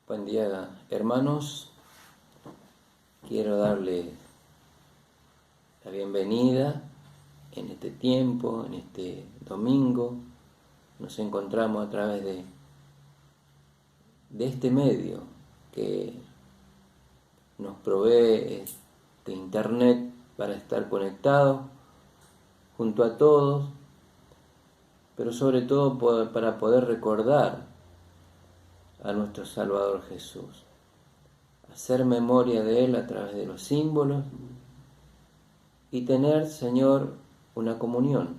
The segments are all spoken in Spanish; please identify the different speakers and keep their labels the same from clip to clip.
Speaker 1: Buen día, hermanos. Quiero darle la bienvenida en este tiempo, en este domingo. Nos encontramos a través de este medio que nos provee de internet para estar conectados junto a todos, pero sobre todo para poder recordar a nuestro Salvador Jesús, hacer memoria de Él a través de los símbolos y tener, Señor, una comunión.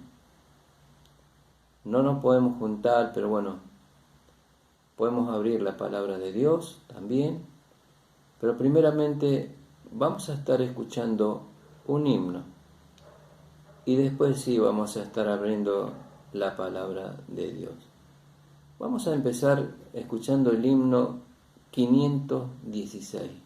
Speaker 1: No nos podemos juntar, pero bueno, podemos abrir la palabra de Dios también, pero primeramente vamos a estar escuchando un himno y después sí vamos a estar abriendo la palabra de Dios. Vamos a empezar escuchando el himno 516.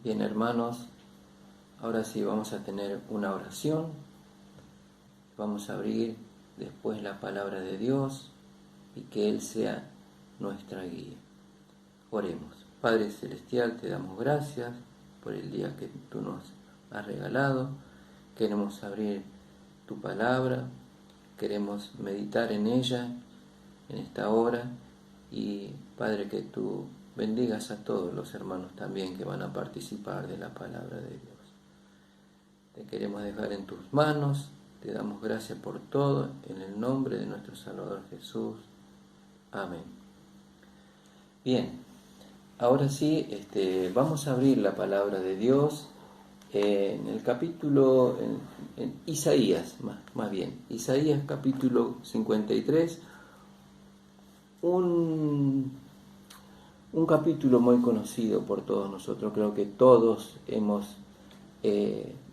Speaker 1: Bien, hermanos, ahora sí vamos a tener una oración. Vamos a abrir después la palabra de Dios y que Él sea nuestra guía. Oremos. Padre Celestial, te damos gracias por el día que tú nos has regalado. Queremos abrir tu palabra, queremos meditar en ella en esta hora y, Padre, que tú bendigas a todos los hermanos también que van a participar de la palabra de Dios. Te queremos dejar en tus manos, te damos gracias por todo, en el nombre de nuestro Salvador Jesús. Amén. Bien, ahora sí, vamos a abrir la palabra de Dios en el capítulo, en Isaías, más bien, Isaías capítulo 53, un capítulo muy conocido por todos nosotros. Creo que todos hemos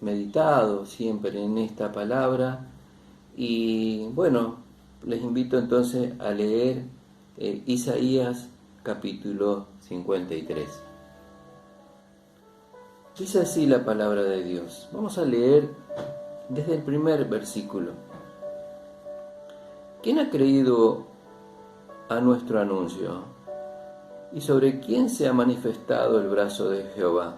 Speaker 1: meditado siempre en esta palabra y bueno, les invito entonces a leer Isaías capítulo 53. Dice así la palabra de Dios. Vamos a leer desde el primer versículo. ¿Quién ha creído a nuestro anuncio? ¿Y sobre quién se ha manifestado el brazo de Jehová?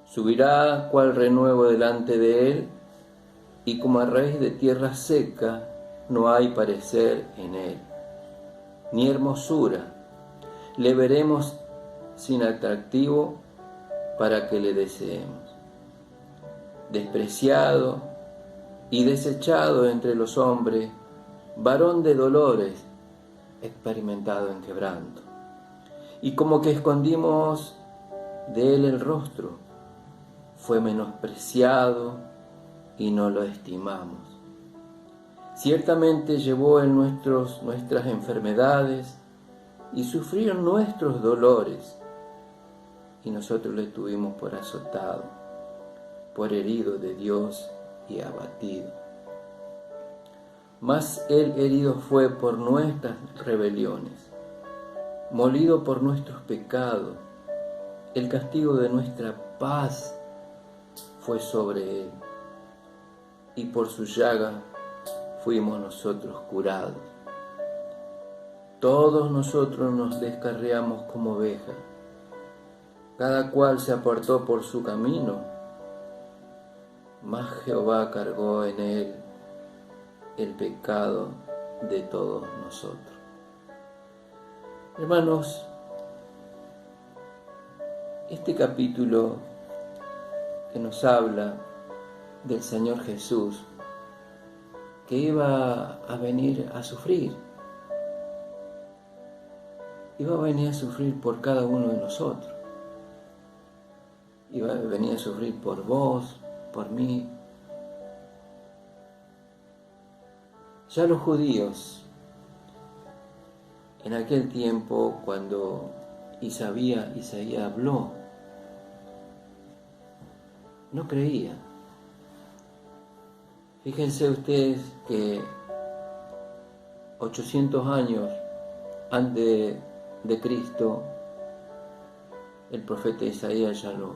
Speaker 1: Subirá cual renuevo delante de él, y como a raíz de tierra seca no hay parecer en él, ni hermosura. Le veremos sin atractivo para que le deseemos. Despreciado y desechado entre los hombres, varón de dolores, experimentado en quebranto. Y como que escondimos de él el rostro, fue menospreciado y no lo estimamos. Ciertamente llevó en nuestras enfermedades y sufrió nuestros dolores, y nosotros le tuvimos por azotado, por herido de Dios y abatido. Mas él herido fue por nuestras rebeliones, molido por nuestros pecados. El castigo de nuestra paz fue sobre él, y por su llaga fuimos nosotros curados. Todos nosotros nos descarriamos como ovejas, cada cual se apartó por su camino, mas Jehová cargó en él el pecado de todos nosotros. Hermanos, este capítulo que nos habla del Señor Jesús, que iba a venir a sufrir, iba a venir a sufrir por cada uno de nosotros, iba a venir a sufrir por vos, por mí. Ya los judíos, en aquel tiempo, cuando Isaías habló, no creían. Fíjense ustedes que 800 años antes de Cristo, el profeta Isaías ya lo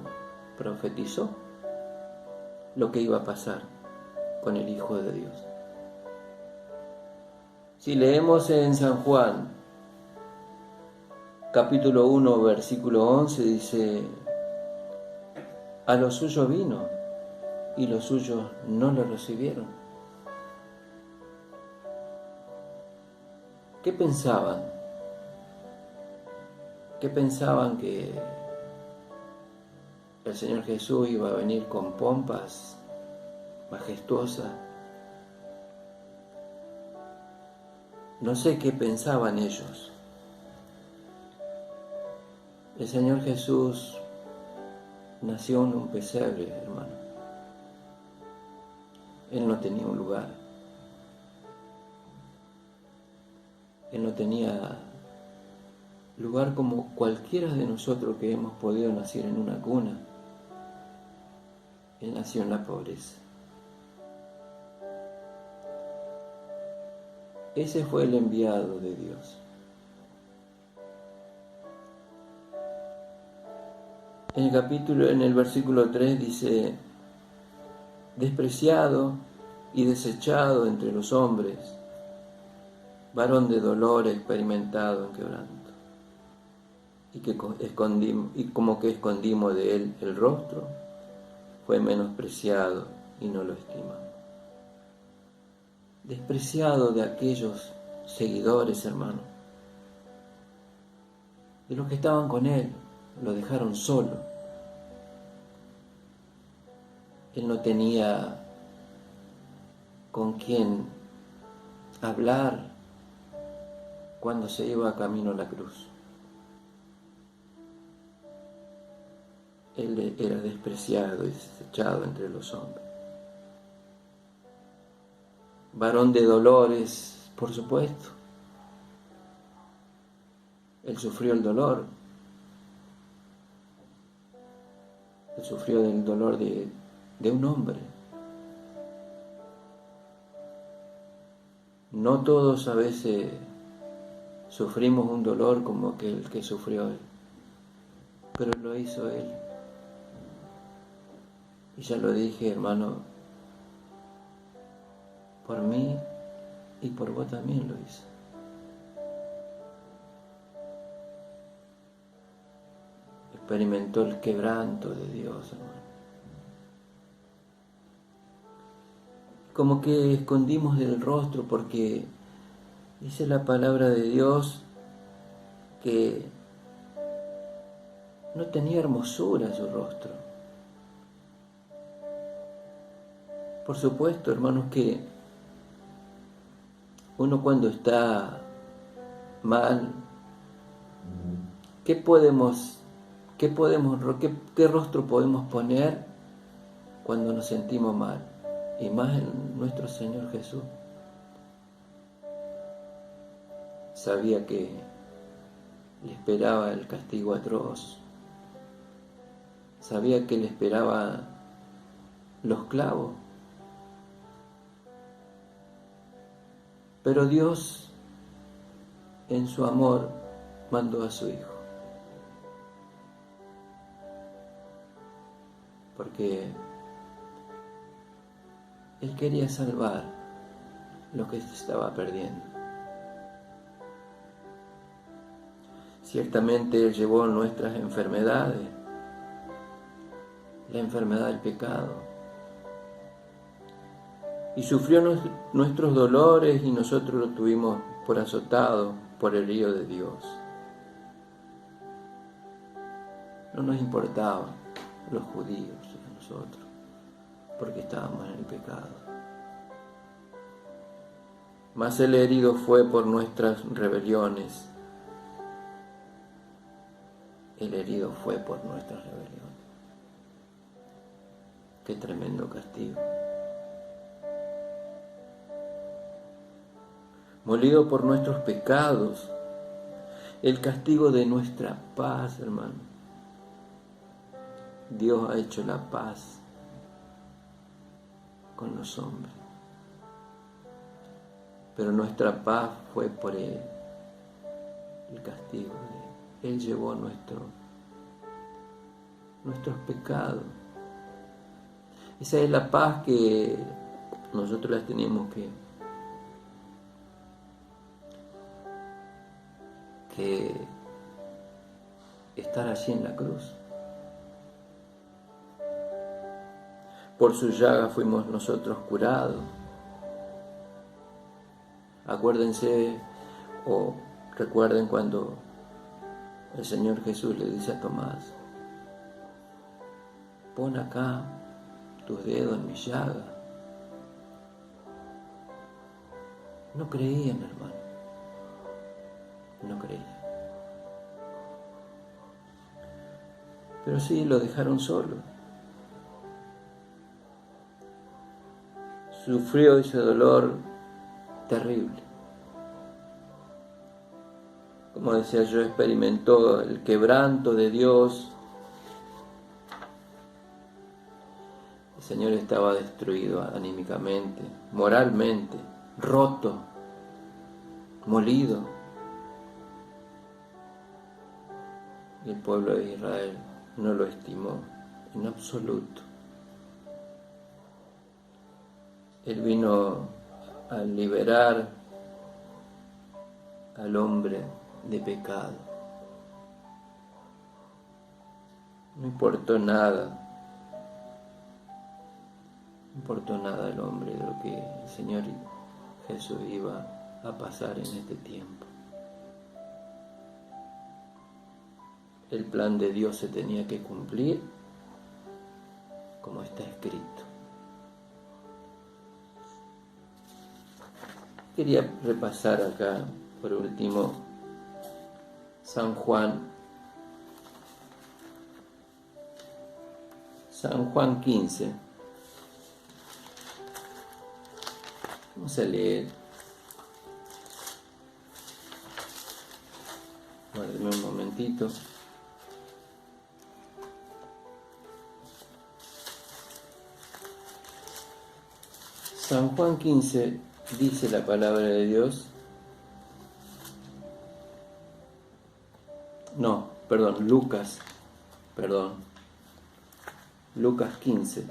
Speaker 1: profetizó, lo que iba a pasar con el Hijo de Dios. Si leemos en San Juan, capítulo 1, versículo 11, dice: a los suyos vino, y los suyos no lo recibieron. ¿Qué pensaban? ¿Qué pensaban? Que el Señor Jesús iba a venir con pompas majestuosas. No sé qué pensaban ellos. El Señor Jesús nació en un pesebre, hermano. Él no tenía un lugar. Él no tenía lugar como cualquiera de nosotros que hemos podido nacer en una cuna. Él nació en la pobreza. Ese fue el enviado de Dios. En el versículo 3 dice: despreciado y desechado entre los hombres, varón de dolor, experimentado en quebranto, y como que escondimos de él el rostro, fue menospreciado y no lo estimamos. Despreciado de aquellos seguidores, hermano, de los que estaban con él, lo dejaron solo. Él no tenía con quién hablar cuando se iba camino a la cruz. Él era despreciado y desechado entre los hombres. Varón de dolores, por supuesto. Él sufrió el dolor. Él sufrió el dolor de un hombre. No todos a veces sufrimos un dolor como que el que sufrió él, pero lo hizo él. Y ya lo dije, hermano, por mí y por vos también lo hizo. Experimentó el quebranto de Dios, hermano. Como que escondimos del rostro, porque dice la palabra de Dios que no tenía hermosura su rostro. Por supuesto, hermanos, que uno cuando está mal, ¿qué rostro podemos poner cuando nos sentimos mal? Y más en nuestro Señor Jesús. Sabía que le esperaba el castigo atroz. Sabía que le esperaba los clavos. Pero Dios, en su amor, mandó a su Hijo. Porque Él quería salvar lo que se estaba perdiendo. Ciertamente Él llevó nuestras enfermedades, la enfermedad del pecado, y sufrió nuestros dolores, y nosotros lo tuvimos por azotado, por herido de Dios. No nos importaba los judíos a nosotros, porque estábamos en el pecado. Mas el herido fue por nuestras rebeliones. El herido fue por nuestras rebeliones. Qué tremendo castigo. Molido por nuestros pecados, el castigo de nuestra paz, hermano. Dios ha hecho la paz con los hombres. Pero nuestra paz fue por Él, el castigo de Él. Él llevó nuestros pecados. Esa es la paz que nosotros las tenemos que estar allí en la cruz. Por su llaga fuimos nosotros curados. Acuérdense o recuerden cuando el Señor Jesús le dice a Tomás: pon acá tus dedos en mi llaga. No creían, hermano. No creían. Pero sí, lo dejaron solo. Sufrió ese dolor terrible. Como decía yo, experimentó el quebranto de Dios. El Señor estaba destruido anímicamente, moralmente, roto, molido. Y el pueblo de Israel no lo estimó en absoluto. Él vino a liberar al hombre de pecado. No importó nada al hombre de lo que el Señor Jesús iba a pasar en este tiempo. El plan de Dios se tenía que cumplir como está escrito. Quería repasar acá, por último, San Juan 15. Vamos a leer. Guárdeme un momentito. San Juan 15 dice la palabra de Dios. No, perdón, Lucas 15.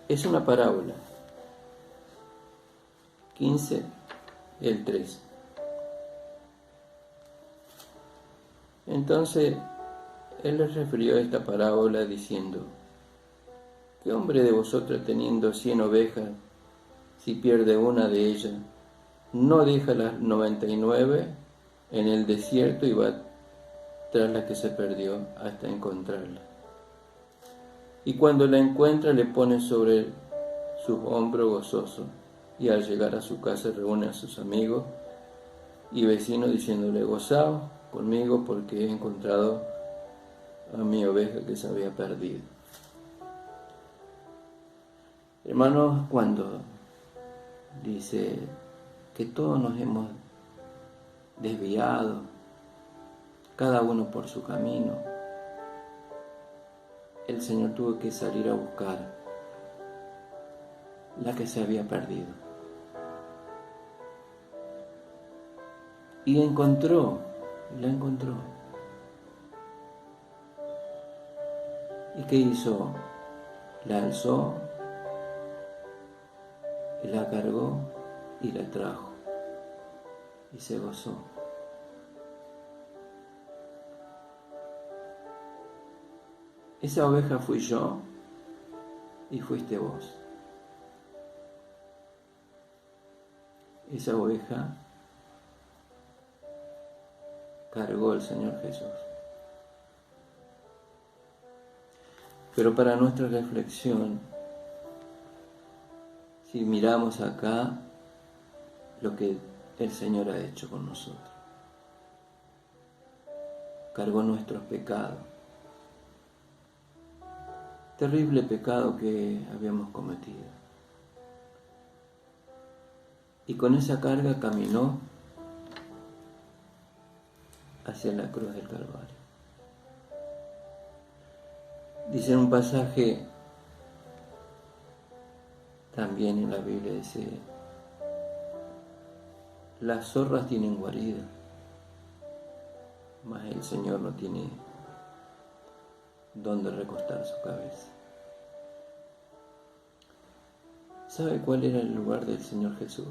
Speaker 1: Es una parábola. 15, el 3. Entonces, él les refirió esta parábola diciendo: ¿qué hombre de vosotros, teniendo 100 ovejas, si pierde una de ellas, no deja las 99 en el desierto y va tras la que se perdió hasta encontrarla? Y cuando la encuentra, le pone sobre sus hombros gozoso, y al llegar a su casa reúne a sus amigos y vecinos diciéndole: gozaos conmigo porque he encontrado a mi oveja que se había perdido. Hermanos, cuando dice que todos nos hemos desviado, cada uno por su camino, el Señor tuvo que salir a buscar la que se había perdido. Y la encontró. ¿Y qué hizo? La alzó, y la cargó y la trajo. Y se gozó. Esa oveja fui yo y fuiste vos. Esa oveja cargó el Señor Jesús. Pero para nuestra reflexión, si miramos acá lo que el Señor ha hecho con nosotros, cargó nuestros pecados, terrible pecado que habíamos cometido, y con esa carga caminó hacia la cruz del Calvario. Dice en un pasaje también en la Biblia, dice: las zorras tienen guarida, mas el Señor no tiene dónde recostar su cabeza. ¿Sabe cuál era el lugar del Señor Jesús?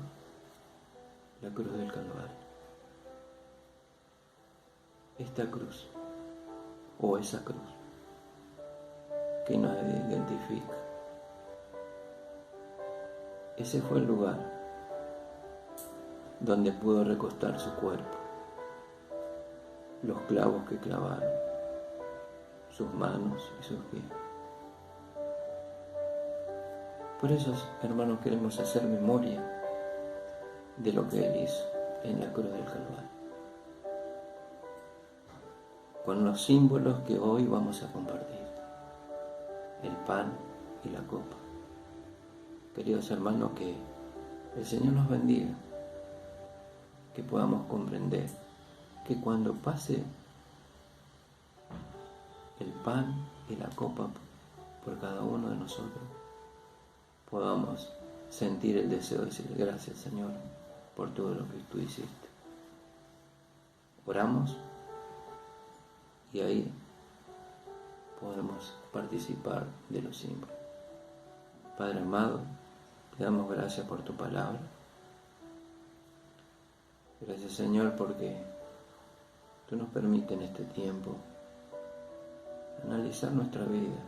Speaker 1: La cruz del Calvario. Esta cruz, o esa cruz, que nos identifica. Ese fue el lugar donde pudo recostar su cuerpo, los clavos que clavaron, sus manos y sus pies. Por eso, hermanos, queremos hacer memoria de lo que Él hizo en la cruz del Calvario, con los símbolos que hoy vamos a compartir, el pan y la copa. Queridos hermanos, que el Señor nos bendiga, que podamos comprender que cuando pase el pan y la copa por cada uno de nosotros, podamos sentir el deseo de decirle gracias, Señor, por todo lo que tú hiciste. Oramos y ahí podemos participar de los símbolos. Padre amado, te damos gracias por tu palabra. Gracias, Señor, porque tú nos permites en este tiempo analizar nuestra vida.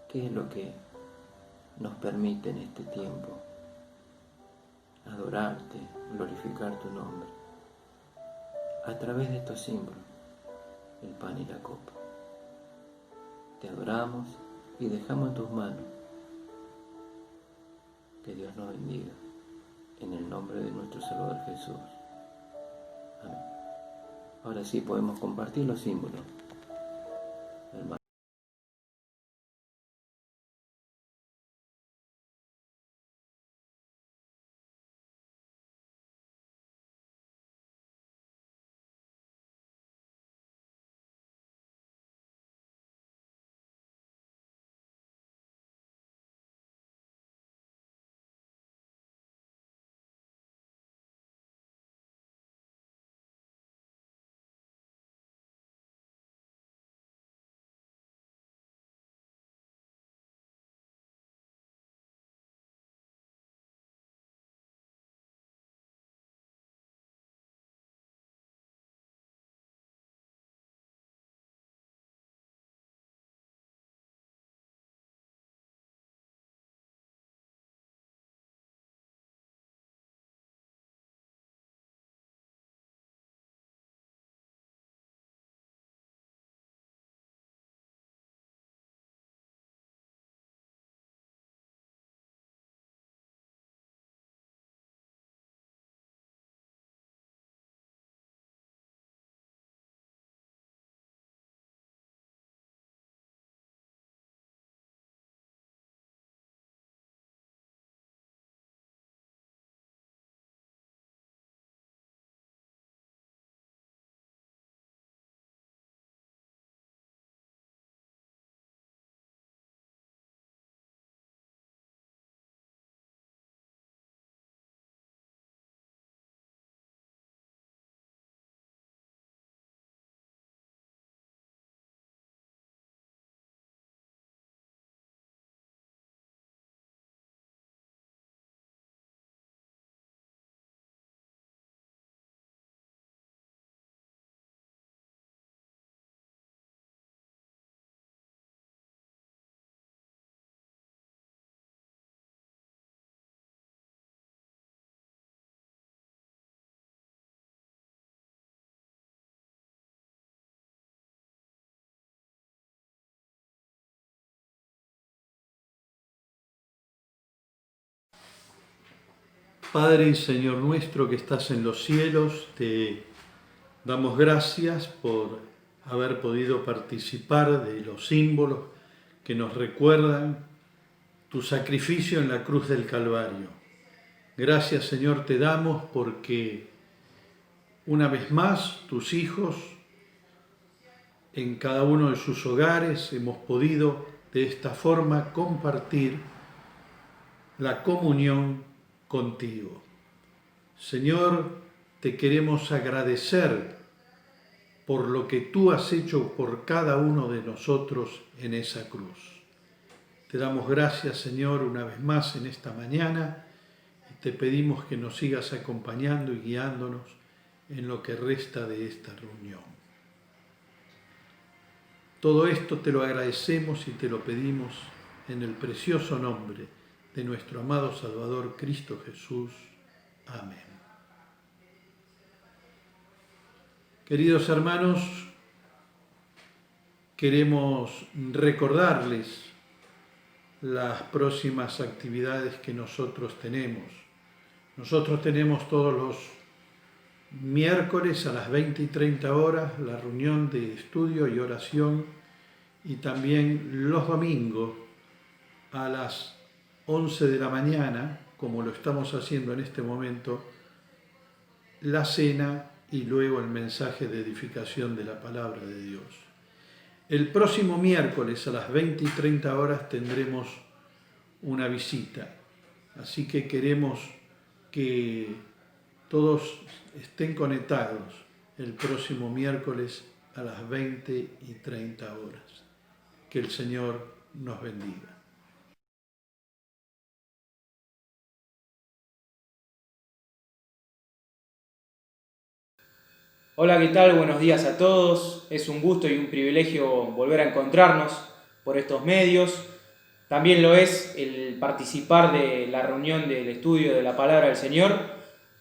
Speaker 1: ¿Qué es lo que nos permite en este tiempo adorarte, glorificar tu nombre? A través de estos símbolos, el pan y la copa. Te adoramos y dejamos en tus manos. Que Dios nos bendiga. En el nombre de nuestro Salvador Jesús. Amén. Ahora sí podemos compartir los símbolos. Hermano.
Speaker 2: Padre y Señor nuestro que estás en los cielos, te damos gracias por haber podido participar de los símbolos que nos recuerdan tu sacrificio en la cruz del Calvario. Gracias, Señor, te damos porque una vez más tus hijos en cada uno de sus hogares hemos podido de esta forma compartir la comunión contigo. Señor, te queremos agradecer por lo que tú has hecho por cada uno de nosotros en esa cruz. Te damos gracias, Señor, una vez más en esta mañana y te pedimos que nos sigas acompañando y guiándonos en lo que resta de esta reunión. Todo esto te lo agradecemos y te lo pedimos en el precioso nombre de nuestro amado Salvador Cristo Jesús. Amén. Queridos hermanos, queremos recordarles las próximas actividades que nosotros tenemos. Nosotros tenemos todos los miércoles a las 20 y 30 horas la reunión de estudio y oración y también los domingos a las 11 de la mañana, como lo estamos haciendo en este momento, la cena y luego el mensaje de edificación de la palabra de Dios. El próximo miércoles a las 20:30 horas tendremos una visita, así que queremos que todos estén conectados el próximo miércoles a las 20:30 horas. Que el Señor nos bendiga.
Speaker 3: Hola, ¿qué tal? Buenos días a todos. Es un gusto y un privilegio volver a encontrarnos por estos medios. También lo es el participar de la reunión del estudio de la Palabra del Señor,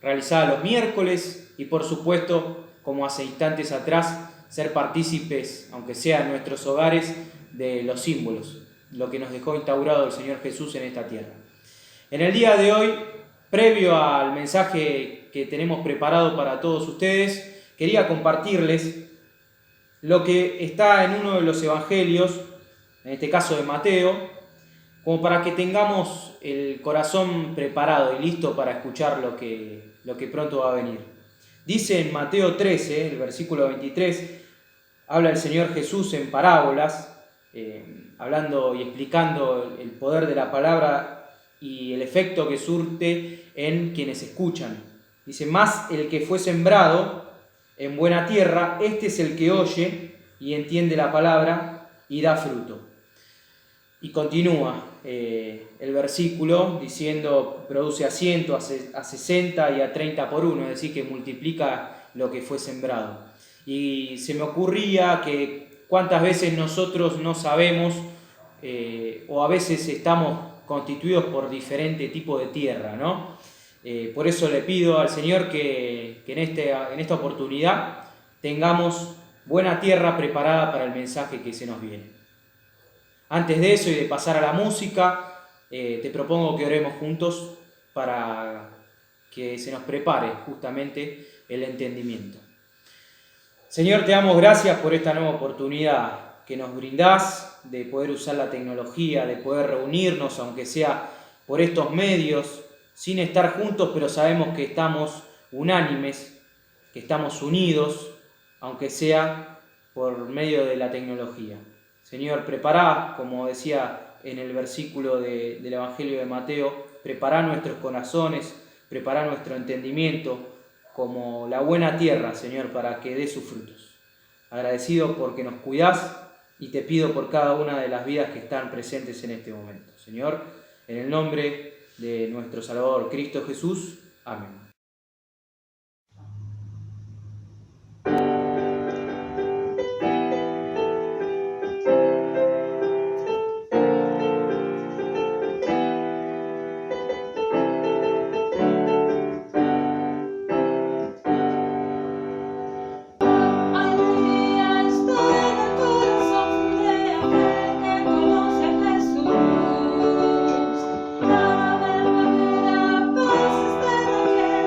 Speaker 3: realizada los miércoles, y por supuesto, como hace instantes atrás, ser partícipes, aunque sea en nuestros hogares, de los símbolos, lo que nos dejó instaurado el Señor Jesús en esta tierra. En el día de hoy, previo al mensaje que tenemos preparado para todos ustedes, quería compartirles lo que está en uno de los evangelios, en este caso de Mateo, como para que tengamos el corazón preparado y listo para escuchar lo que pronto va a venir. Dice en Mateo 13, el versículo 23, habla el Señor Jesús en parábolas, hablando y explicando el poder de la palabra y el efecto que surte en quienes escuchan. Dice, más el que fue sembrado en buena tierra, este es el que oye y entiende la palabra y da fruto. Y continúa el versículo diciendo, produce a 100, a 60 y a 30 por uno, es decir, que multiplica lo que fue sembrado. Y se me ocurría que cuántas veces nosotros no sabemos o a veces estamos constituidos por diferente tipo de tierra, ¿no? Por eso le pido al Señor que en esta oportunidad tengamos buena tierra preparada para el mensaje que se nos viene. Antes de eso y de pasar a la música, te propongo que oremos juntos para que se nos prepare justamente el entendimiento. Señor, te damos gracias por esta nueva oportunidad que nos brindás de poder usar la tecnología, de poder reunirnos, aunque sea por estos medios, sin estar juntos, pero sabemos que estamos unánimes, que estamos unidos, aunque sea por medio de la tecnología. Señor, prepará, como decía en el versículo del Evangelio de Mateo, prepará nuestros corazones, prepará nuestro entendimiento como la buena tierra, Señor, para que dé sus frutos. Agradecido porque nos cuidás y te pido por cada una de las vidas que están presentes en este momento. Señor, en el nombre de nuestro Salvador Cristo Jesús. Amén.
Speaker 4: La verdadera paz está en aquel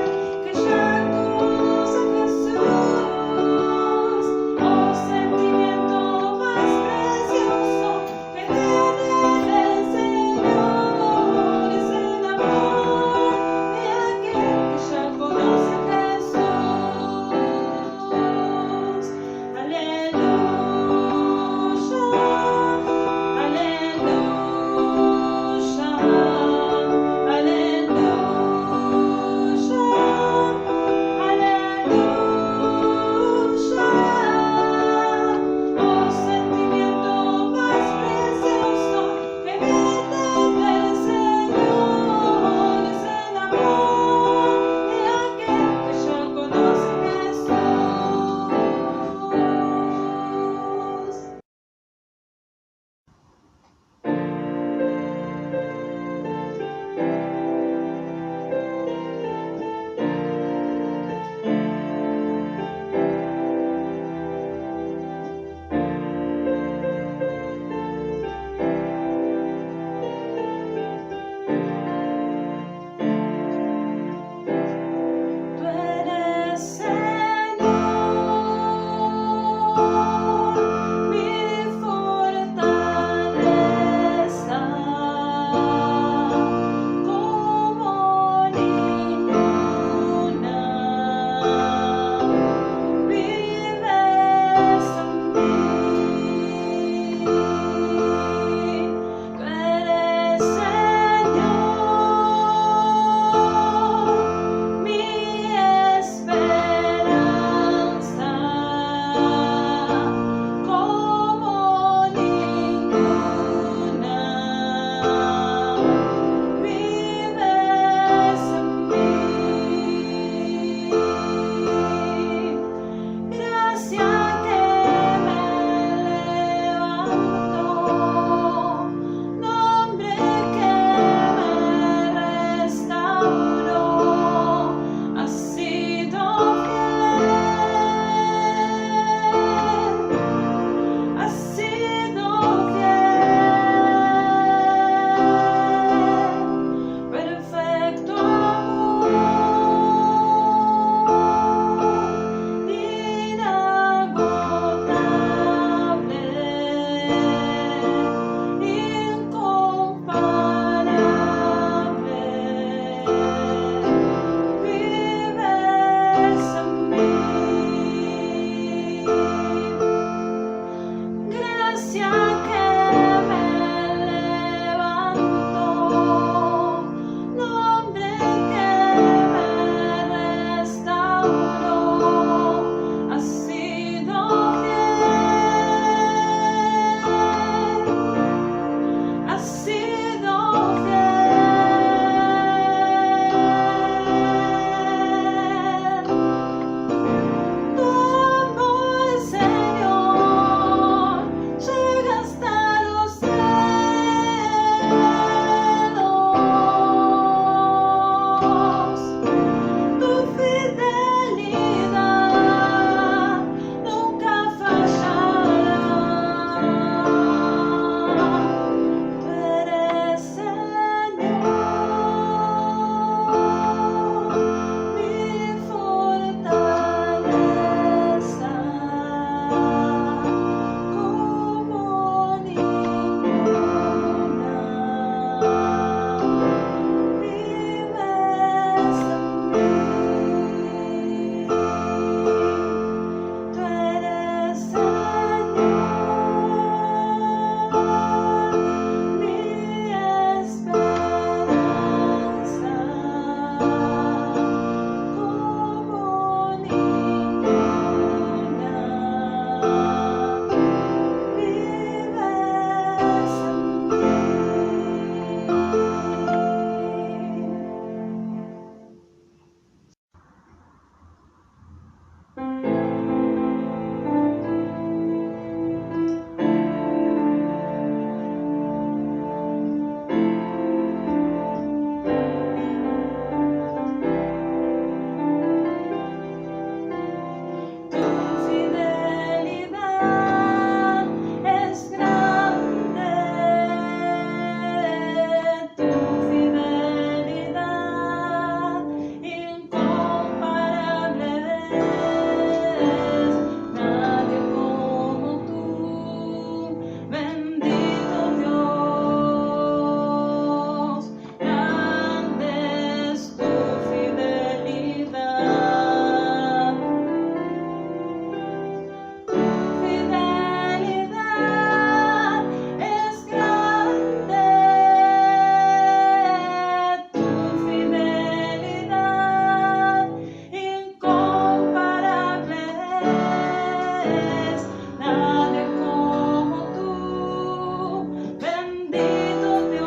Speaker 4: bendito Dios,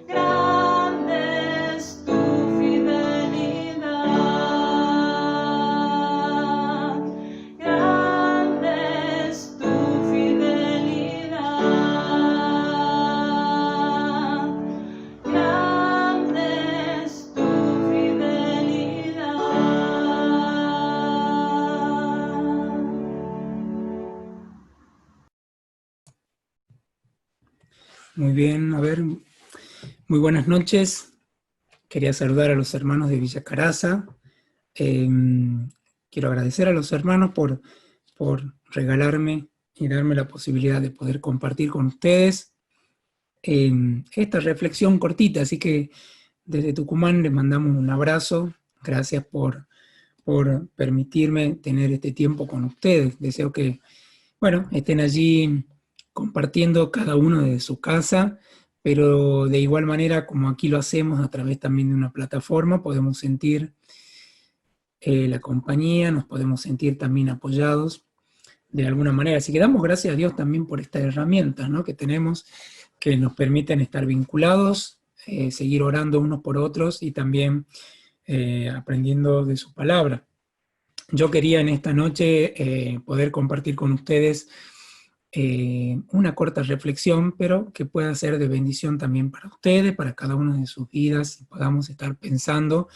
Speaker 4: grande es tu fidelidad, grande es tu fidelidad, grande es tu fidelidad.
Speaker 5: Muy bien, a ver, muy buenas noches. Quería saludar a los hermanos de Villa Caraza. Quiero agradecer a los hermanos por regalarme y darme la posibilidad de poder compartir con ustedes esta reflexión cortita. Así que desde Tucumán les mandamos un abrazo. Gracias por permitirme tener este tiempo con ustedes. Deseo que, bueno, estén allí compartiendo cada uno de su casa, pero de igual manera, como aquí lo hacemos a través también de una plataforma, podemos sentir la compañía, nos podemos sentir también apoyados de alguna manera. Así que damos gracias a Dios también por estas herramientas, ¿no?, que tenemos, que nos permiten estar vinculados, seguir orando unos por otros y también aprendiendo de su palabra. Yo quería en esta noche poder compartir con ustedes una corta reflexión, pero que pueda ser de bendición también para ustedes, para cada una de sus vidas, y podamos estar pensando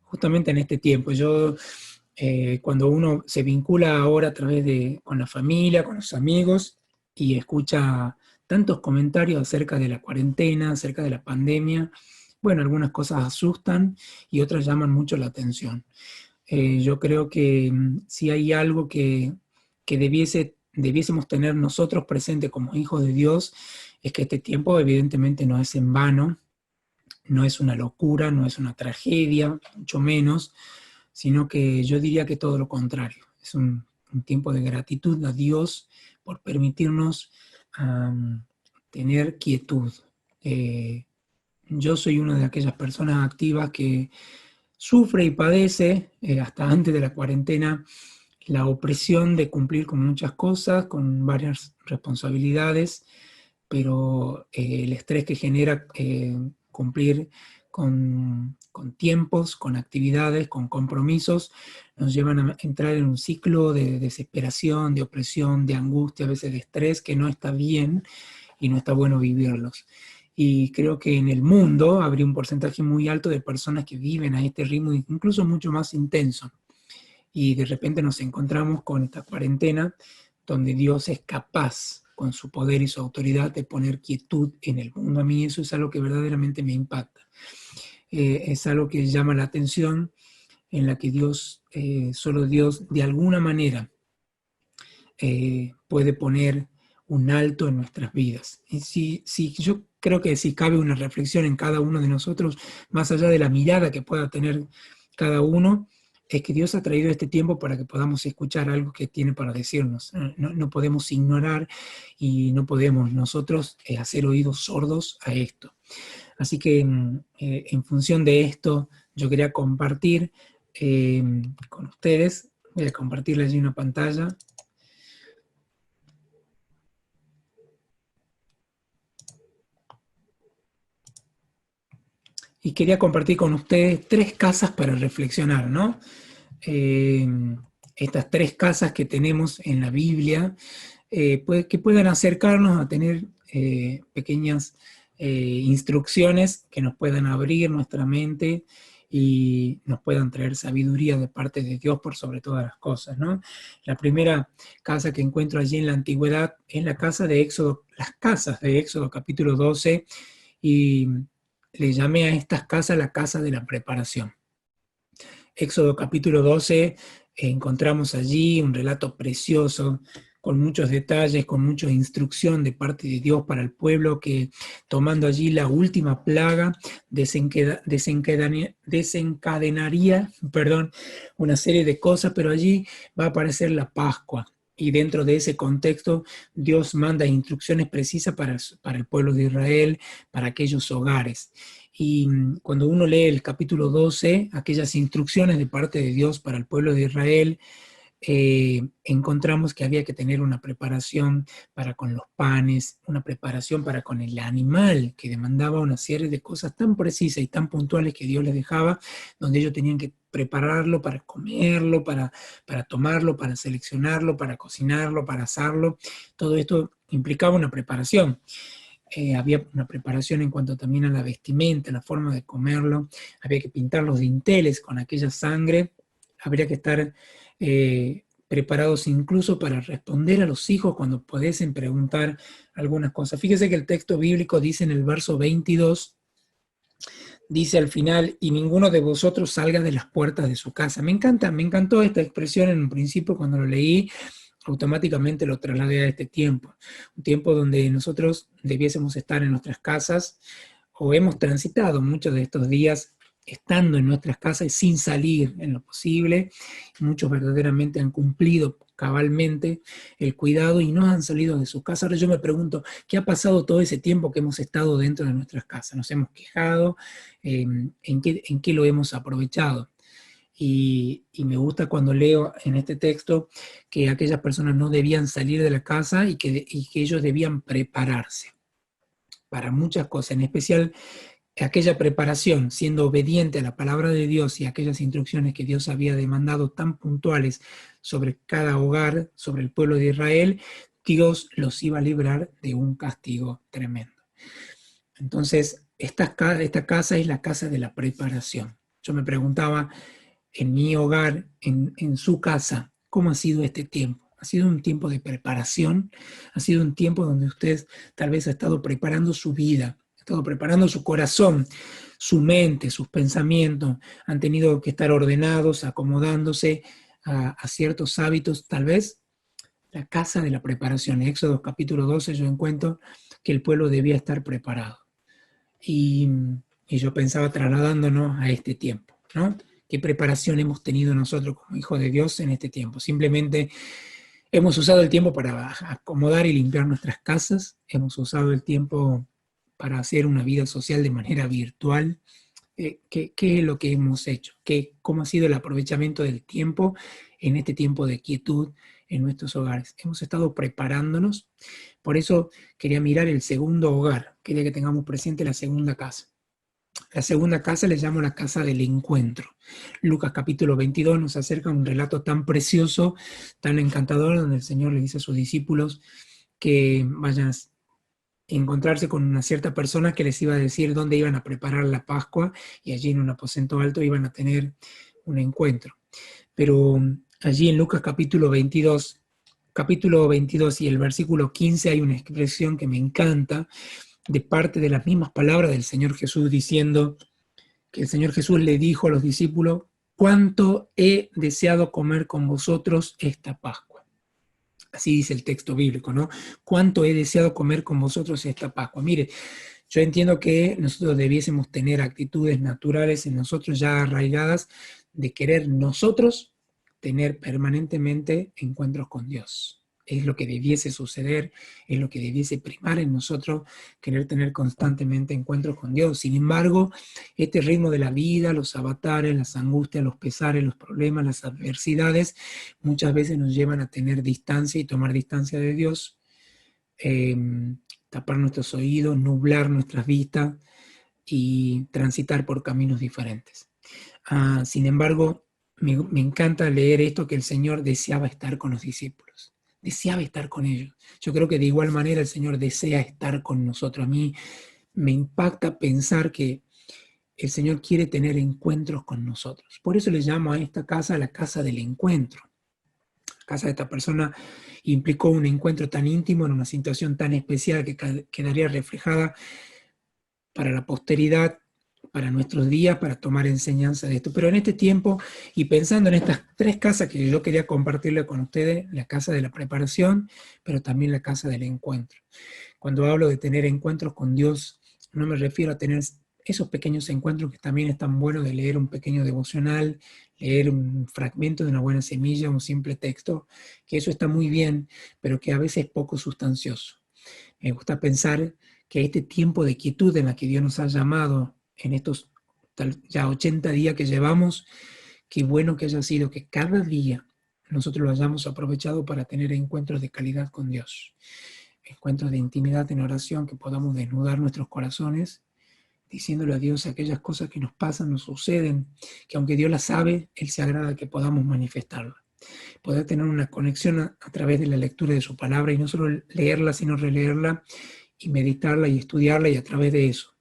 Speaker 5: justamente en este tiempo. Yo, cuando uno se vincula ahora a través con la familia, con los amigos, y escucha tantos comentarios acerca de la cuarentena, acerca de la pandemia, bueno, algunas cosas asustan y otras llaman mucho la atención. Yo creo que si hay algo que debiésemos tener nosotros presente como hijos de Dios, es que este tiempo evidentemente no es en vano, no es una locura, no es una tragedia, mucho menos, sino que yo diría que todo lo contrario. Es un tiempo de gratitud a Dios por permitirnos tener quietud. Yo soy una de aquellas personas activas que sufre y padece, hasta antes de la cuarentena, la opresión de cumplir con muchas cosas, con varias responsabilidades, pero el estrés que genera cumplir con tiempos, con actividades, con compromisos, nos llevan a entrar en un ciclo de desesperación, de opresión, de angustia, a veces de estrés, que no está bien y no está bueno vivirlos. Y creo que en el mundo habría un porcentaje muy alto de personas que viven a este ritmo, incluso mucho más intenso. Y de repente nos encontramos con esta cuarentena donde Dios es capaz, con su poder y su autoridad, de poner quietud en el mundo. A mí eso es algo que verdaderamente me impacta. Es algo que llama la atención, en la que Dios, solo Dios, de alguna manera, puede poner un alto en nuestras vidas. Y yo creo que si cabe una reflexión en cada uno de nosotros, más allá de la mirada que pueda tener cada uno, es que Dios ha traído este tiempo para que podamos escuchar algo que tiene para decirnos. No podemos ignorar y no podemos nosotros hacer oídos sordos a esto. Así que en función de esto, yo quería compartir con ustedes, voy a compartirles allí una pantalla. Y quería compartir con ustedes 3 casas para reflexionar, ¿no? Estas 3 casas que tenemos en la Biblia, que puedan acercarnos a tener pequeñas instrucciones que nos puedan abrir nuestra mente y nos puedan traer sabiduría de parte de Dios por sobre todas las cosas, ¿no? La primera casa que encuentro allí en la antigüedad es la casa de Éxodo, las casas de Éxodo capítulo 12, y le llamé a estas casas la casa de la preparación. Éxodo capítulo 12, encontramos allí un relato precioso, con muchos detalles, con mucha instrucción de parte de Dios para el pueblo, que tomando allí la última plaga, desencadenaría una serie de cosas, pero allí va a aparecer la Pascua. Y dentro de ese contexto, Dios manda instrucciones precisas para el pueblo de Israel, para aquellos hogares. Y cuando uno lee el capítulo 12, aquellas instrucciones de parte de Dios para el pueblo de Israel, encontramos que había que tener una preparación para con los panes, una preparación para con el animal, que demandaba una serie de cosas tan precisas y tan puntuales que Dios les dejaba, donde ellos tenían que prepararlo para comerlo, para tomarlo, para seleccionarlo, para cocinarlo, para asarlo. Todo esto implicaba una preparación. Había una preparación en cuanto también a la vestimenta, la forma de comerlo. Había que pintar los dinteles con aquella sangre. Habría que estar preparados incluso para responder a los hijos cuando pudiesen preguntar algunas cosas. Fíjese que el texto bíblico dice en el verso 22, dice al final, y ninguno de vosotros salga de las puertas de su casa. Me encantó esta expresión en un principio cuando lo leí. Automáticamente lo trasladé a este tiempo, un tiempo donde nosotros debiésemos estar en nuestras casas, o hemos transitado muchos de estos días estando en nuestras casas y sin salir en lo posible. Muchos verdaderamente han cumplido cabalmente el cuidado y no han salido de sus casas. Ahora yo me pregunto, ¿qué ha pasado todo ese tiempo que hemos estado dentro de nuestras casas? ¿Nos hemos quejado? ¿En qué lo hemos aprovechado? Y me gusta cuando leo en este texto que aquellas personas no debían salir de la casa y que ellos debían prepararse para muchas cosas, en especial aquella preparación, siendo obediente a la palabra de Dios y aquellas instrucciones que Dios había demandado tan puntuales sobre cada hogar, sobre el pueblo de Israel, Dios los iba a librar de un castigo tremendo. Entonces, esta casa es la casa de la preparación. Yo me preguntaba, en mi hogar, en su casa, ¿cómo ha sido este tiempo? Ha sido un tiempo de preparación, ha sido un tiempo donde usted tal vez ha estado preparando su vida, ha estado preparando su corazón, su mente, sus pensamientos, han tenido que estar ordenados, acomodándose a ciertos hábitos, tal vez la casa de la preparación. En Éxodo capítulo 12 yo encuentro que el pueblo debía estar preparado. Y yo pensaba trasladándonos a este tiempo, ¿no? ¿Qué preparación hemos tenido nosotros como hijos de Dios en este tiempo? Simplemente hemos usado el tiempo para acomodar y limpiar nuestras casas, hemos usado el tiempo para hacer una vida social de manera virtual. ¿Qué es lo que hemos hecho? ¿Cómo ha sido el aprovechamiento del tiempo en este tiempo de quietud en nuestros hogares? Hemos estado preparándonos, por eso quería mirar el segundo hogar, quería que tengamos presente la segunda casa. La segunda casa le llamo la casa del encuentro. Lucas capítulo 22 nos acerca un relato tan precioso, tan encantador, donde el Señor le dice a sus discípulos que vayan a encontrarse con una cierta persona que les iba a decir dónde iban a preparar la Pascua, y allí en un aposento alto iban a tener un encuentro. Pero allí en Lucas capítulo 22 y el versículo 15 hay una expresión que me encanta, de parte de las mismas palabras del Señor Jesús, diciendo que el Señor Jesús le dijo a los discípulos: ¿cuánto he deseado comer con vosotros esta Pascua? Así dice el texto bíblico, ¿no? ¿Cuánto he deseado comer con vosotros esta Pascua? Mire, yo entiendo que nosotros debiésemos tener actitudes naturales en nosotros ya arraigadas de querer nosotros tener permanentemente encuentros con Dios. Es lo que debiese suceder, es lo que debiese primar en nosotros, querer tener constantemente encuentros con Dios. Sin embargo, este ritmo de la vida, los avatares, las angustias, los pesares, los problemas, las adversidades, muchas veces nos llevan a tener distancia y tomar distancia de Dios, tapar nuestros oídos, nublar nuestras vistas y transitar por caminos diferentes. Sin embargo, me encanta leer esto, que el Señor deseaba estar con los discípulos. Deseaba estar con ellos. Yo creo que de igual manera el Señor desea estar con nosotros. A mí me impacta pensar que el Señor quiere tener encuentros con nosotros. Por eso le llamo a esta casa la casa del encuentro. La casa de esta persona implicó un encuentro tan íntimo en una situación tan especial que quedaría reflejada para la posteridad, para nuestros días, para tomar enseñanza de esto. Pero en este tiempo, y pensando en estas tres casas que yo quería compartirle con ustedes, la casa de la preparación, pero también la casa del encuentro. Cuando hablo de tener encuentros con Dios, no me refiero a tener esos pequeños encuentros que también es tan bueno, de leer un pequeño devocional, leer un fragmento de una buena semilla, un simple texto, que eso está muy bien, pero que a veces es poco sustancioso. Me gusta pensar que este tiempo de quietud en la que Dios nos ha llamado, en estos ya 80 días que llevamos, qué bueno que haya sido que cada día nosotros lo hayamos aprovechado para tener encuentros de calidad con Dios, encuentros de intimidad en oración, que podamos desnudar nuestros corazones, diciéndole a Dios aquellas cosas que nos pasan, nos suceden, que aunque Dios las sabe, Él se agrada que podamos manifestarlas. Poder tener una conexión a través de la lectura de su palabra, y no solo leerla, sino releerla y meditarla y estudiarla, y a través de eso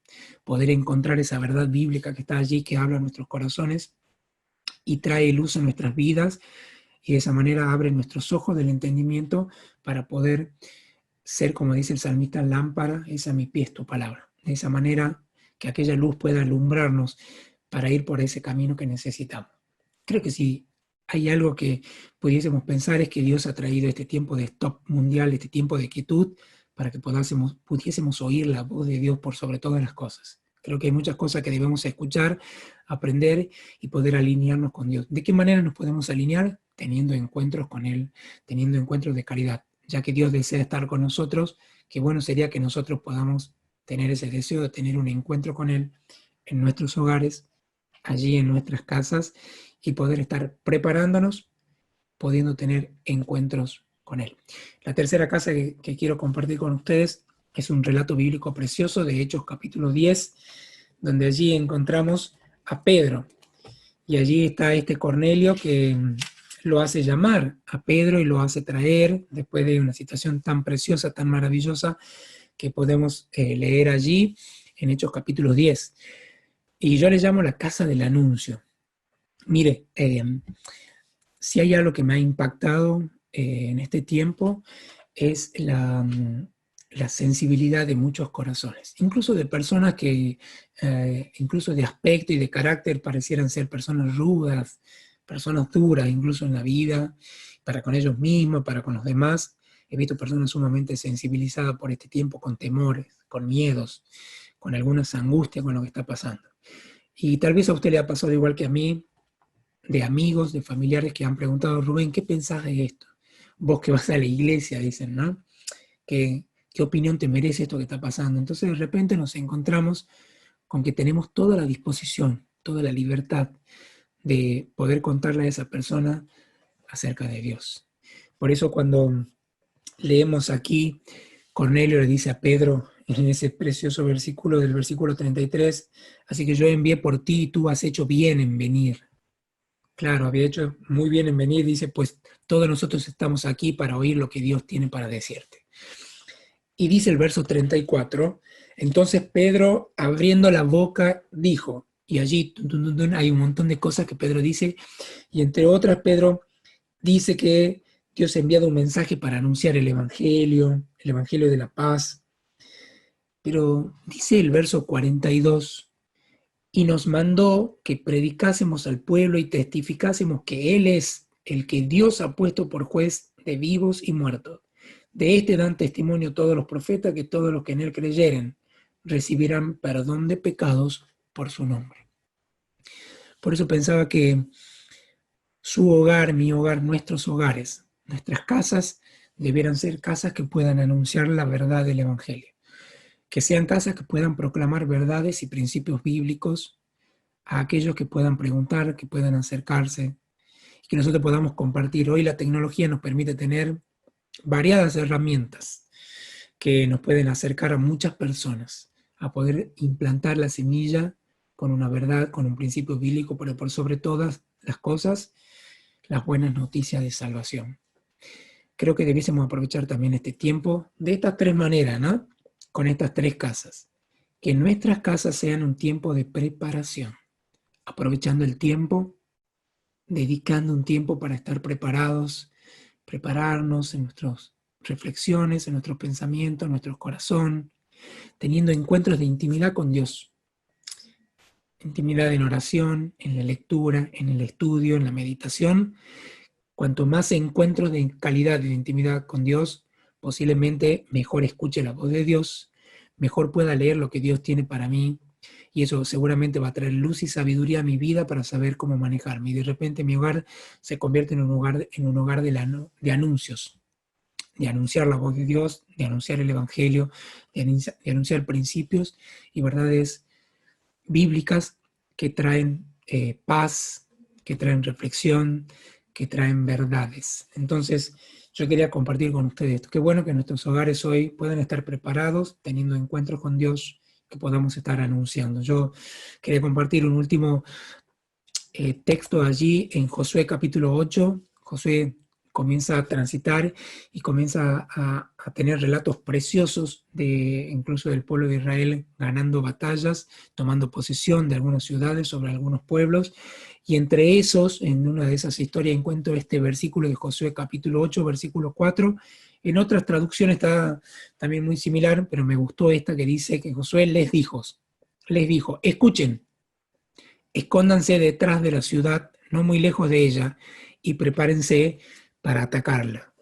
Speaker 5: poder encontrar esa verdad bíblica que está allí, que habla en nuestros corazones y trae luz en nuestras vidas, y de esa manera abre nuestros ojos del entendimiento para poder ser, como dice el salmista, lámpara es a mi pie tu palabra. De esa manera que aquella luz pueda alumbrarnos para ir por ese camino que necesitamos. Creo que si hay algo que pudiésemos pensar es que Dios ha traído este tiempo de stop mundial, este tiempo de quietud, para que pudiésemos oír la voz de Dios por sobre todas las cosas. Creo que hay muchas cosas que debemos escuchar, aprender y poder alinearnos con Dios. ¿De qué manera nos podemos alinear? Teniendo encuentros con Él, teniendo encuentros de caridad. Ya que Dios desea estar con nosotros, qué bueno sería que nosotros podamos tener ese deseo de tener un encuentro con Él en nuestros hogares, allí en nuestras casas, y poder estar preparándonos, pudiendo tener encuentros con Él. La tercera casa que quiero compartir con ustedes es un relato bíblico precioso de Hechos capítulo 10, donde allí encontramos a Pedro. Y allí está este Cornelio que lo hace llamar a Pedro y lo hace traer después de una situación tan preciosa, tan maravillosa, que podemos leer allí en Hechos capítulo 10. Y yo le llamo la casa del anuncio. Mire, si hay algo que me ha impactado en este tiempo es la sensibilidad de muchos corazones, incluso de personas que, incluso de aspecto y de carácter, parecieran ser personas rudas, personas duras, incluso en la vida, para con ellos mismos, para con los demás. He visto personas sumamente sensibilizadas por este tiempo, con temores, con miedos, con algunas angustias con lo que está pasando. Y tal vez a usted le ha pasado igual que a mí, de amigos, de familiares que han preguntado: Rubén, ¿qué pensás de esto? Vos que vas a la iglesia, dicen, ¿no? ¿Qué opinión te merece esto que está pasando? Entonces de repente nos encontramos con que tenemos toda la disposición, toda la libertad de poder contarle a esa persona acerca de Dios. Por eso cuando leemos aquí, Cornelio le dice a Pedro en ese precioso versículo del versículo 33, así que yo envié por ti y tú has hecho bien en venir. Claro, había hecho muy bien en venir, dice, pues todos nosotros estamos aquí para oír lo que Dios tiene para decirte. Y dice el verso 34, entonces Pedro, abriendo la boca, dijo, y allí hay un montón de cosas que Pedro dice, y entre otras Pedro dice que Dios ha enviado un mensaje para anunciar el Evangelio de la paz. Pero dice el verso 42, y nos mandó que predicásemos al pueblo y testificásemos que Él es el que Dios ha puesto por juez de vivos y muertos. De este dan testimonio todos los profetas, que todos los que en Él creyeren recibirán perdón de pecados por su nombre. Por eso pensaba que su hogar, mi hogar, nuestros hogares, nuestras casas, debieran ser casas que puedan anunciar la verdad del Evangelio. Que sean casas que puedan proclamar verdades y principios bíblicos a aquellos que puedan preguntar, que puedan acercarse, y que nosotros podamos compartir. Hoy la tecnología nos permite tener variadas herramientas que nos pueden acercar a muchas personas, a poder implantar la semilla con una verdad, con un principio bíblico, pero por sobre todas las cosas, las buenas noticias de salvación. Creo que debiésemos aprovechar también este tiempo de estas tres maneras, ¿no? Con estas tres casas. Que nuestras casas sean un tiempo de preparación, aprovechando el tiempo, dedicando un tiempo para estar preparados, prepararnos en nuestras reflexiones, en nuestros pensamientos, en nuestro corazón, teniendo encuentros de intimidad con Dios. Intimidad en oración, en la lectura, en el estudio, en la meditación. Cuanto más encuentros de calidad de intimidad con Dios, posiblemente mejor escuche la voz de Dios, mejor pueda leer lo que Dios tiene para mí, y eso seguramente va a traer luz y sabiduría a mi vida para saber cómo manejarme. Y de repente mi hogar se convierte en un hogar de anuncios, de anunciar la voz de Dios, de anunciar el Evangelio, de anunciar principios y verdades bíblicas que traen paz, que traen reflexión, que traen verdades. Entonces, yo quería compartir con ustedes esto. Qué bueno que nuestros hogares hoy puedan estar preparados, teniendo encuentros con Dios, que podamos estar anunciando. Yo quería compartir un último texto allí en Josué capítulo 8. Josué comienza a transitar y comienza a tener relatos preciosos incluso del pueblo de Israel ganando batallas, tomando posesión de algunas ciudades sobre algunos pueblos. Y entre esos, en una de esas historias, encuentro este versículo de Josué capítulo 8, versículo 4. En otras traducciones está también muy similar, pero me gustó esta que dice que Josué les dijo, escuchen, escóndanse detrás de la ciudad, no muy lejos de ella, y prepárense para atacarla.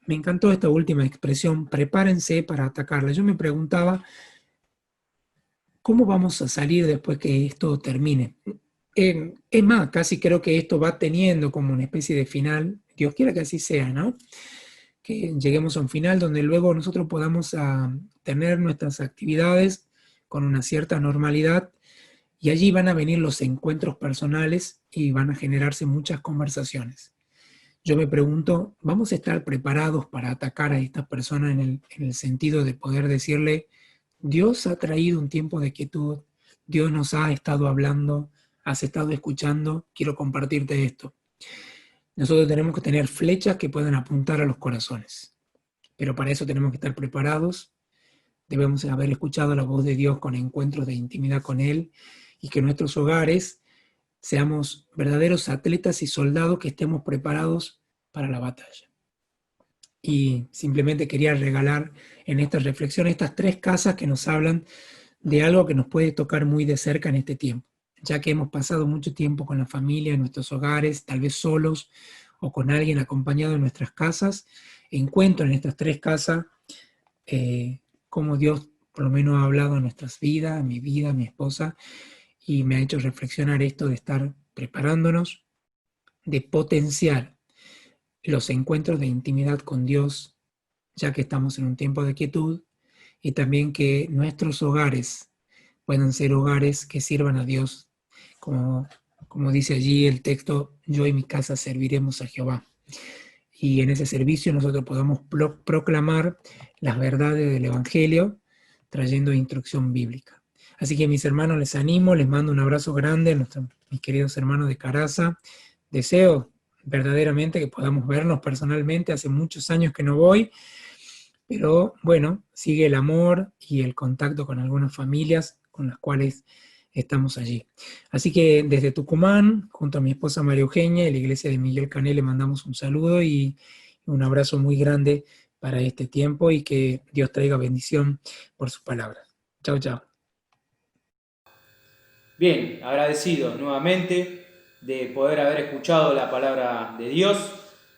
Speaker 5: Me encantó esta última expresión, prepárense para atacarla. Yo me preguntaba, ¿cómo vamos a salir después que esto termine? Es más, casi creo que esto va teniendo como una especie de final. Dios quiera que así sea, ¿no? Que lleguemos a un final donde luego nosotros podamos tener nuestras actividades con una cierta normalidad, y allí van a venir los encuentros personales y van a generarse muchas conversaciones. Yo me pregunto, ¿vamos a estar preparados para atacar a estas personas en el sentido de poder decirle, Dios ha traído un tiempo de quietud, Dios nos ha estado hablando, has estado escuchando, quiero compartirte esto? Nosotros tenemos que tener flechas que puedan apuntar a los corazones, pero para eso tenemos que estar preparados, debemos haber escuchado la voz de Dios con encuentros de intimidad con Él, y que nuestros hogares seamos verdaderos atletas y soldados que estemos preparados para la batalla. Y simplemente quería regalar en esta reflexión estas 3 casas que nos hablan de algo que nos puede tocar muy de cerca en este tiempo, ya que hemos pasado mucho tiempo con la familia en nuestros hogares, tal vez solos o con alguien acompañado en nuestras casas. Encuentro en estas 3 casas cómo Dios por lo menos ha hablado en nuestras vidas, mi vida, mi esposa, y me ha hecho reflexionar esto de estar preparándonos, de potenciar los encuentros de intimidad con Dios, ya que estamos en un tiempo de quietud, y también que nuestros hogares puedan ser hogares que sirvan a Dios, como dice allí el texto, yo y mi casa serviremos a Jehová. Y en ese servicio nosotros podamos proclamar las verdades del Evangelio, trayendo instrucción bíblica. Así que mis hermanos, les animo, les mando un abrazo grande a mis queridos hermanos de Caraza. Deseo verdaderamente que podamos vernos personalmente, hace muchos años que no voy, pero bueno, sigue el amor y el contacto con algunas familias con las cuales estamos allí. Así que desde Tucumán, junto a mi esposa María Eugenia y la iglesia de Miguel Cané, le mandamos un saludo y un abrazo muy grande para este tiempo, y que Dios traiga bendición por sus palabras. Chao, chao.
Speaker 3: Bien, agradecidos nuevamente de poder haber escuchado la palabra de Dios.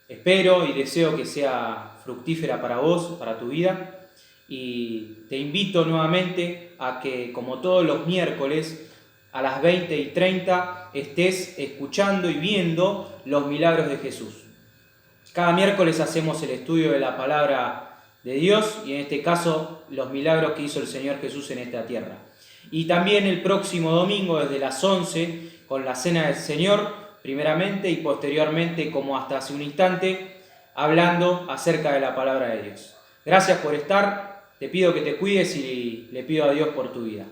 Speaker 3: Espero y deseo que sea fructífera para vos, para tu vida. Y te invito nuevamente a que, como todos los miércoles, a las 20:30 estés escuchando y viendo los milagros de Jesús. Cada miércoles hacemos el estudio de la palabra de Dios y en este caso los milagros que hizo el Señor Jesús en esta tierra. Y también el próximo domingo desde las 11 con la Cena del Señor, primeramente, y posteriormente, como hasta hace un instante, hablando acerca de la palabra de Dios. Gracias por estar, te pido que te cuides y le pido a Dios por tu vida.